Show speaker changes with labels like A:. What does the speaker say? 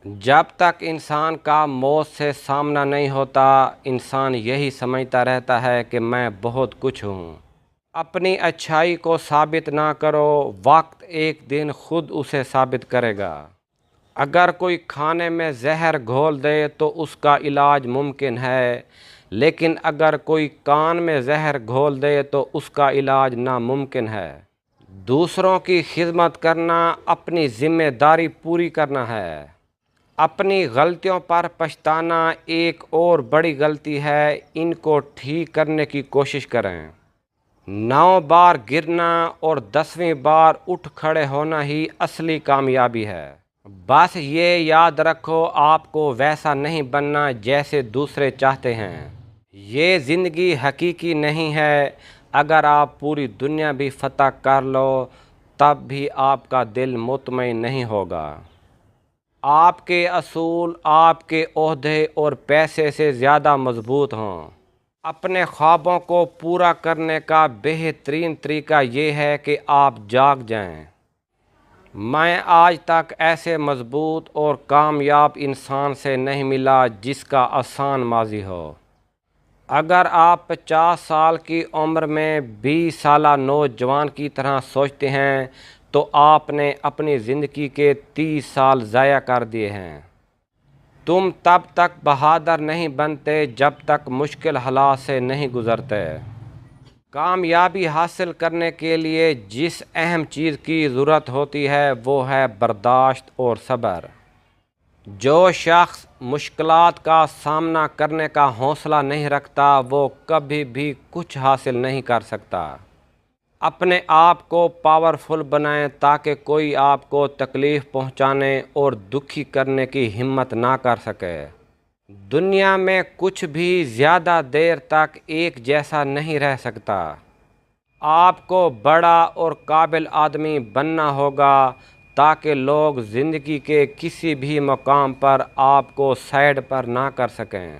A: جب تک انسان کا موت سے سامنا نہیں ہوتا، انسان یہی سمجھتا رہتا ہے کہ میں بہت کچھ ہوں۔ اپنی اچھائی کو ثابت نہ کرو، وقت ایک دن خود اسے ثابت کرے گا۔ اگر کوئی کھانے میں زہر گھول دے تو اس کا علاج ممکن ہے، لیکن اگر کوئی کان میں زہر گھول دے تو اس کا علاج ناممکن ہے۔ دوسروں کی خدمت کرنا اپنی ذمہ داری پوری کرنا ہے۔ اپنی غلطیوں پر پچھتانا ایک اور بڑی غلطی ہے، ان کو ٹھیک کرنے کی کوشش کریں۔ 9 بار گرنا اور 10ویں بار اٹھ کھڑے ہونا ہی اصلی کامیابی ہے۔ بس یہ یاد رکھو، آپ کو ویسا نہیں بننا جیسے دوسرے چاہتے ہیں۔ یہ زندگی حقیقی نہیں ہے۔ اگر آپ پوری دنیا بھی فتح کر لو تب بھی آپ کا دل مطمئن نہیں ہوگا۔ آپ کے اصول آپ کے عہدے اور پیسے سے زیادہ مضبوط ہوں۔ اپنے خوابوں کو پورا کرنے کا بہترین طریقہ یہ ہے کہ آپ جاگ جائیں۔ میں آج تک ایسے مضبوط اور کامیاب انسان سے نہیں ملا جس کا آسان ماضی ہو۔ اگر آپ 50 سال کی عمر میں 20 سالہ نوجوان کی طرح سوچتے ہیں تو آپ نے اپنی زندگی کے 30 سال ضائع کر دیے ہیں۔ تم تب تک بہادر نہیں بنتے جب تک مشکل حالات سے نہیں گزرتے۔ کامیابی حاصل کرنے کے لیے جس اہم چیز کی ضرورت ہوتی ہے وہ ہے برداشت اور صبر۔ جو شخص مشکلات کا سامنا کرنے کا حوصلہ نہیں رکھتا وہ کبھی بھی کچھ حاصل نہیں کر سکتا۔ اپنے آپ کو پاورفل بنائیں تاکہ کوئی آپ کو تکلیف پہنچانے اور دکھی کرنے کی ہمت نہ کر سکے۔ دنیا میں کچھ بھی زیادہ دیر تک ایک جیسا نہیں رہ سکتا۔ آپ کو بڑا اور قابل آدمی بننا ہوگا تاکہ لوگ زندگی کے کسی بھی مقام پر آپ کو سائیڈ پر نہ کر سکیں۔